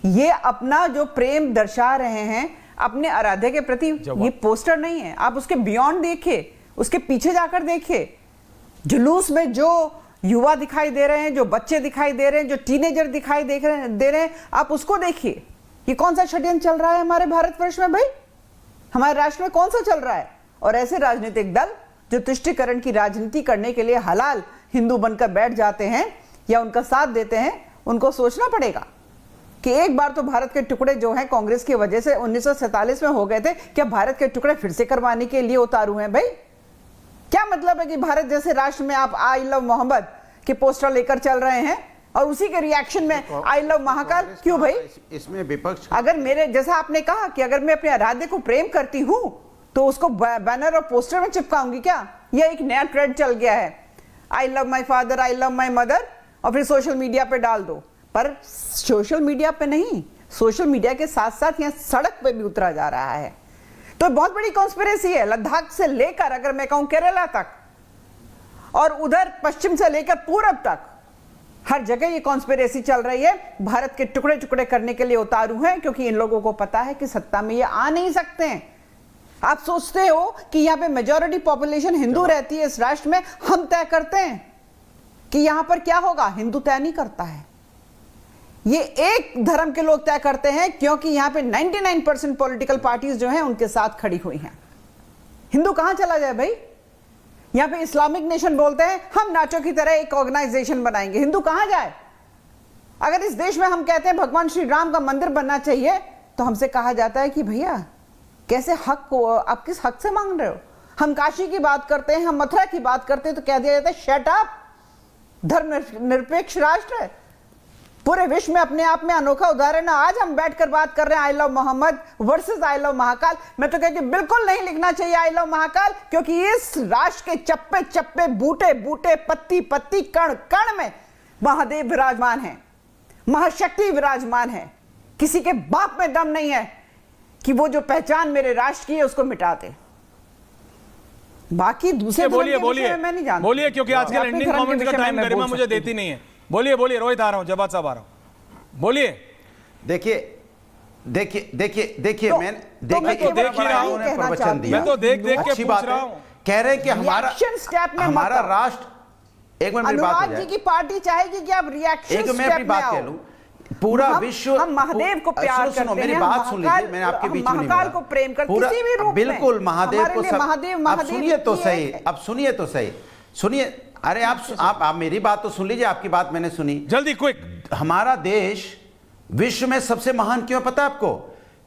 ये अपना जो प्रेम दर्शा रहे हैं अपने आराध्य के प्रति, ये पोस्टर नहीं है, आप उसके बियॉन्ड देखिए, उसके पीछे जाकर देखिए। जुलूस में जो युवा दिखाई दे रहे हैं, जो बच्चे दिखाई दे रहे हैं, जो टीनेजर दिखाई दे रहे हैं, आप उसको देखिए। ये कौन सा षड्यंत्र चल रहा है हमारे भारतवर्ष में भाई, हमारे राष्ट्र में कौन सा चल रहा है? और ऐसे राजनीतिक दल जो तुष्टीकरण की राजनीति करने के लिए हलाल हिंदू बनकर बैठ जाते हैं या उनका साथ देते हैं, उनको सोचना पड़ेगा कि एक बार तो भारत के टुकड़े जो हैं कांग्रेस की वजह से 1947 में हो गए थे, क्या भारत के टुकड़े फिर से करवाने के लिए उतारू हैं भाई? क्या मतलब है कि भारत जैसे राष्ट्र में आप आई लव मोहम्मद के पोस्टर लेकर चल रहे हैं और उसी के रिएक्शन में आई लव महाकाल? क्यों भाई? इसमें विपक्ष, अगर मेरे जैसा आपने कहा कि अगर मैं अपने आराध्य को प्रेम करती हूं तो उसको बैनर और पोस्टर में चिपकाऊंगी क्या? यह एक नया ट्रेंड चल गया है, I love my father, I love my mother, और फिर सोशल मीडिया पे डाल दो। पर सोशल मीडिया पे नहीं, सोशल मीडिया के साथ साथ यहाँ सड़क पे भी उतरा जा रहा है। तो बहुत बड़ी कॉन्स्पिरेसी है, लद्दाख से लेकर अगर मैं कहूं केरला तक, और उधर पश्चिम से लेकर पूरब तक, हर जगह ये कॉन्स्पिरेसी चल रही है। भारत के टुकड़े टुकड़े करने के लिए उतारू हैं, क्योंकि इन लोगों को पता है कि सत्ता में ये आ नहीं सकते हैं। आप सोचते हो कि यहाँ पे मेजॉरिटी पॉपुलेशन हिंदू रहती है इस राष्ट्र में, हम तय करते हैं कि यहां पर क्या होगा? हिंदू तय नहीं करता है, ये एक धर्म के लोग तय करते हैं, क्योंकि यहां पे 99% पॉलिटिकल पार्टीज जो हैं उनके साथ खड़ी हुई हैं। हिंदू कहां चला जाए भाई? यहां पे इस्लामिक नेशन बोलते हैं हम नाचो की तरह एक ऑर्गेनाइजेशन बनाएंगे, हिंदू कहां जाए? अगर इस देश में हम कहते हैं भगवान श्री राम का मंदिर बनना चाहिए, तो हमसे कहा जाता है कि भैया कैसे हक को आप किस हक से मांग रहे हो? हम काशी की बात करते हैं, हम मथुरा की बात करते हैं तो कह दिया जाता है शट अप, धर्म निरपेक्ष राष्ट्र है। पूरे विश्व में अपने आप में अनोखा उदाहरण है। आज हम बैठकर बात कर रहे हैं I love Mohammad versus I love Mahakal. मैं तो कहती हूं बिल्कुल नहीं लिखना चाहिए आई लव महाकाल, क्योंकि इस राष्ट्र के चप्पे चप्पे, बूटे बूटे, पत्ती पत्ती, कण कण में महादेव विराजमान है, महाशक्ति विराजमान है। किसी के बाप में दम नहीं है कि वो जो पहचान मेरे राष्ट्र की है उसको मिटा दे। बाकी दूसरे बोलिए मैं नहीं जानता, बोलिए, क्योंकि आजकल एंडिंग कमेंट्स का टाइम गरिमा मुझे देती नहीं है। बोलिए रोहित आ रहा हूं, जवाब साहब आ रहा हूं, बोलिए। देखिए मैं देख ही रहा हूं, प्रवचन दिया, मैं तो देख के पूछ रहा हूूं। कह रहे हैं कि हमारा राष्ट्र, एक मिनट मेरी बात हो जाए, जी की पार्टी चाहेगी कि आप रिएक्शन एक मैं अपनी बात कह लूं। पूरा विश्व, हम महादेव को प्यार करते हैं, मेरी बात सुन लीजिए, मैंने आपके बीच में नहीं महाकाल को प्रेम करते किसी भी रूप में, बिल्कुल महादेव को सब। महादेव अब सुनिए तो सही, अब सुनिए तो सही, सुनिए। अरे आप मेरी बात तो सुन लीजिए, आपकी बात मैंने सुनी, जल्दी क्विक। हमारा देश विश्व में सबसे महान क्यों पता है आपको?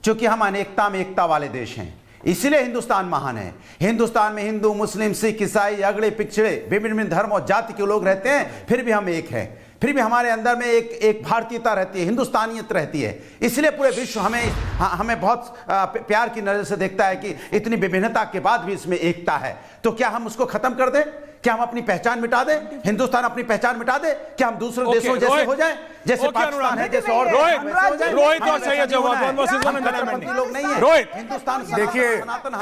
क्योंकि हम अनेकता में एकता वाले देश हैं, इसीलिए हिंदुस्तान महान है। हिंदुस्तान में हिंदू, मुस्लिम, सिख, ईसाई, अगड़े पिछड़े विभिन्न धर्म और जाति के लोग रहते हैं, फिर भी हम एक हैं, फिर भी हमारे अंदर में एक भारतीयता रहती है, हिंदुस्तानियत रहती है। इसलिए पूरे विश्व हमें बहुत प्यार की नजर से देखता है कि इतनी विभिन्नता के बाद भी इसमें एकता है। तो क्या हम उसको खत्म कर दें? क्या हम अपनी पहचान मिटा दें? हिंदुस्तान अपनी पहचान मिटा दे? क्या हम दूसरे देशों जैसे हो जाए, जैसे पाकिस्तान है, जैसे और रोहित और सही लोग नहीं है रोहित। हिंदुस्तान देखिए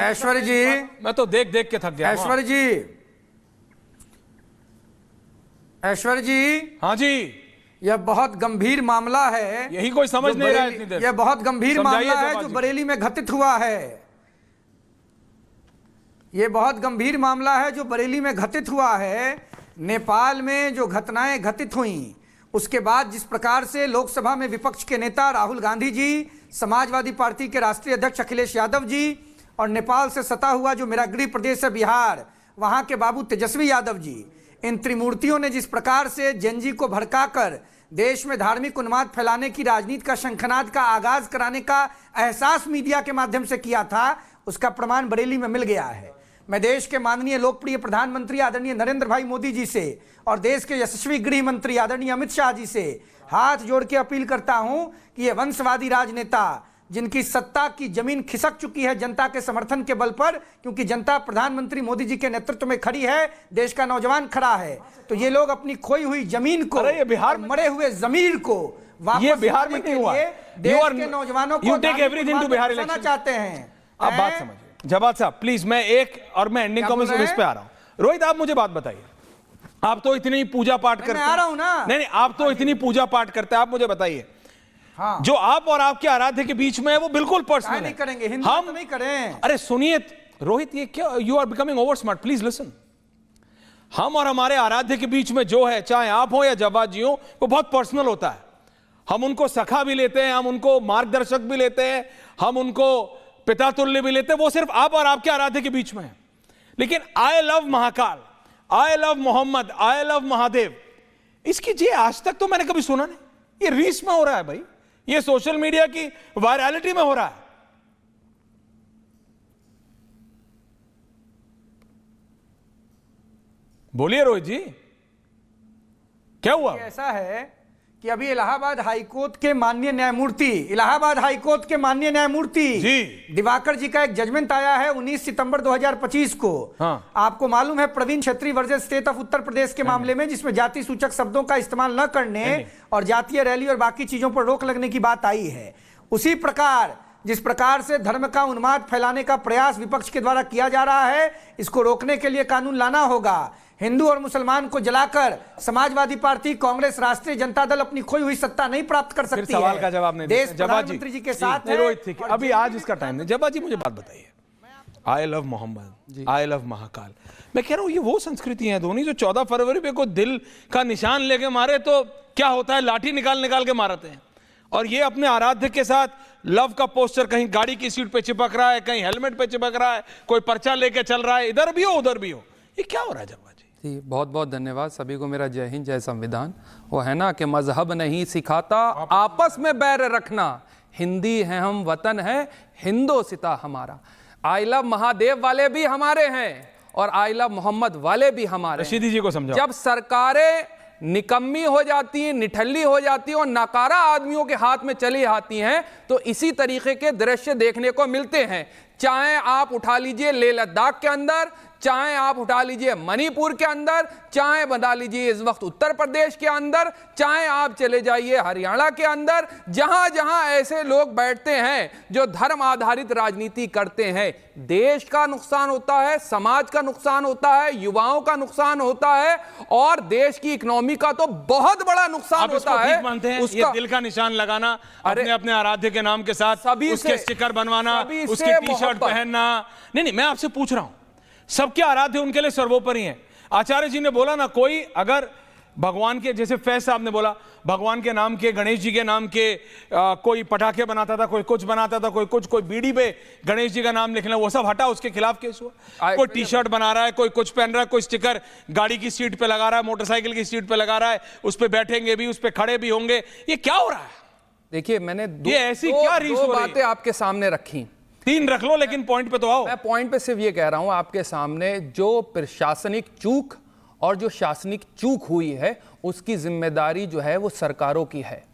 ऐश्वर्य जी, मैं तो देख के थक गया। ऐश्वर्य जी, हाँ जी, यह बहुत गंभीर मामला है, यही कोई समझ नहीं रहा है इतनी देर। यह बहुत गंभीर मामला है जो बरेली में घटित हुआ है। यह बहुत गंभीर मामला है जो बरेली में घटित हुआ है। नेपाल में जो घटनाएं घटित हुई, उसके बाद जिस प्रकार से लोकसभा में विपक्ष के नेता राहुल गांधी जी, समाजवादी पार्टी के राष्ट्रीय अध्यक्ष अखिलेश यादव जी, और नेपाल से सटा हुआ जो मेरा गृह प्रदेश है बिहार, वहां के बाबू तेजस्वी यादव जी, इन त्रिमूर्तियों ने जिस प्रकार से जनजी को भड़काकर देश में धार्मिक उन्माद फैलाने की राजनीति का शंखनाद का आगाज कराने का एहसास मीडिया के माध्यम से किया था, उसका प्रमाण बरेली में मिल गया है। मैं देश के माननीय लोकप्रिय प्रधानमंत्री आदरणीय नरेंद्र भाई मोदी जी से और देश के यशस्वी गृह मंत्री आदरणीय अमित शाह जी से हाथ जोड़ के अपील करता हूं कि ये वंशवादी राजनेता, जिनकी सत्ता की जमीन खिसक चुकी है जनता के समर्थन के बल पर, क्योंकि जनता प्रधानमंत्री मोदी जी के नेतृत्व में खड़ी है, देश का नौजवान खड़ा है, तो ये लोग अपनी खोई हुई जमीन को, बिहार मरे हुए जमीर को वापस बिहार में नहीं हुआ, देश के नौजवानों को बनाना चाहते हैं। आप बात समझिए। जवाब साहब प्लीज, मैं एंडिंग कमेंट्स इस पे आ रहा हूं। रोहित, आप मुझे बात बताइए, आप तो इतनी पूजा पाठ करते हैं, आ रहा हूं ना। नहीं, आप तो इतनी पूजा पाठ करते हैं, आप मुझे बताइए, हाँ। जो आप और आपके आराध्य के बीच में है वो बिल्कुल पर्सनल नहीं है। करेंगे, हिंदू हम तो नहीं करें। अरे सुनिए रोहित, ये क्या, you are becoming over smart, please listen. हम और हमारे आराध्य के बीच में जो है, चाहे आप हो या जवाद जी हो, वो बहुत पर्सनल होता है। हम उनको सखा भी लेते हैं, हम उनको मार्गदर्शक भी लेते हैं, हम उनको पिता तुल्य भी लेते हैं, वो सिर्फ आप और आपके आराध्य के बीच में है। लेकिन I love Mahakal, I love Mohammad, I love Mahadev, इसकी जी आज तक तो मैंने कभी सुना नहीं। ये रीच में हो रहा है भाई, ये सोशल मीडिया की वायरलिटी में हो रहा है। बोलिए रोहित जी, क्या हुआ? ऐसा है कि अभी इलाहाबाद हाईकोर्ट के माननीय न्यायमूर्ति जी दिवाकर जी का एक जजमेंट आया है 19 सितंबर 2025 को। हाँ। आपको मालूम है प्रवीण क्षेत्री versus state of Uttar Pradesh के मामले में, जिसमें जाति सूचक शब्दों का इस्तेमाल न करने और जातीय रैली और बाकी चीजों पर रोक लगने की बात आई है। उसी प्रकार जिस प्रकार से धर्म का उन्माद फैलाने का प्रयास विपक्ष के द्वारा किया जा रहा है, इसको रोकने के लिए कानून लाना होगा। हिंदू और मुसलमान को जलाकर समाजवादी पार्टी, कांग्रेस, राष्ट्रीय जनता दल अपनी खोई हुई सत्ता नहीं प्राप्त कर सकती है। सवाल का जवाब नहीं देश देते। प्रधानमंत्री जी के साथ है। रोहित ठीक है, अभी आज इसका टाइम नहीं। जबा जी मुझे बात बताइए, I love Mohammad, I love Mahakal, मैं कह रहा हूं ये वो संस्कृति है दोनों जो 14 फरवरी पे को दिल का निशान लेके मारे तो क्या होता है, लाठी निकाल निकाल के मारते हैं। और ये अपने आराध्य के साथ लव का पोस्टर कहीं गाड़ी की सीट पे चिपक रहा है, कहीं हेलमेट पे चिपक रहा है, कोई पर्चा लेके चल रहा है, इधर भी हो उधर भी हो, ये क्या हो रहा है जब्बा जी? जी बहुत बहुत धन्यवाद सभी को, मेरा जय हिंद जय संविधान। वो है ना कि मजहब नहीं सिखाता आपस में बैर रखना, हिंदी है हम वतन है हिंदोसिता हमारा। आई लव महादेव वाले भी हमारे हैं और आई लव मोहम्मद वाले भी हमारे हैं। रशीदी जी को समझाओ। जब सरकारें निकम्मी हो जाती हैं, निठल्ली हो जाती हैं और नाकारा आदमियों के हाथ में चली आती हैं, तो इसी तरीके के दृश्य देखने को मिलते हैं। चाहे आप उठा लीजिए लेह लद्दाख के अंदर, चाहे आप उठा लीजिए मणिपुर के अंदर, चाहे बता लीजिए इस वक्त उत्तर प्रदेश के अंदर, चाहे आप चले जाइए हरियाणा के अंदर, जहां जहां ऐसे लोग बैठते हैं जो धर्म आधारित राजनीति करते हैं, देश का नुकसान होता है, समाज का नुकसान होता है, युवाओं का नुकसान होता है और देश की इकोनॉमी का तो बहुत बड़ा नुकसान होता है। मानते हैं ये दिल का निशान लगाना, अपने अपने आराध्य के नाम के साथ सभी उसके स्टिकर बनवाना, उसकी टी-शर्ट पहनना, नहीं मैं आपसे पूछ रहा हूं, सबके आराध्य उनके लिए सर्वोपरि हैं। आचार्य जी ने बोला ना, कोई अगर भगवान के, जैसे फैज साहब ने बोला, भगवान के नाम के, गणेश जी के नाम के कोई पटाखे बनाता था, कोई कुछ बनाता था, कोई कुछ, कोई बीड़ी पे गणेश जी का नाम लिखना, वो सब हटा, उसके खिलाफ केस हुआ। कोई टी शर्ट बना रहा है, कोई कुछ पहन रहा है, कोई स्टिकर गाड़ी की सीट पे लगा रहा है, मोटरसाइकिल की सीट पे लगा रहा है, उस पे बैठेंगे भी, उस पे खड़े भी होंगे, ये क्या हो रहा है? देखिए मैंने दो बातें आपके सामने रखी, 3 रख लो लेकिन पॉइंट पे तो आओ। मैं पॉइंट पे सिर्फ ये कह रहा हूं आपके सामने, जो प्रशासनिक चूक और जो शासनिक चूक हुई है उसकी जिम्मेदारी जो है वो सरकारों की है।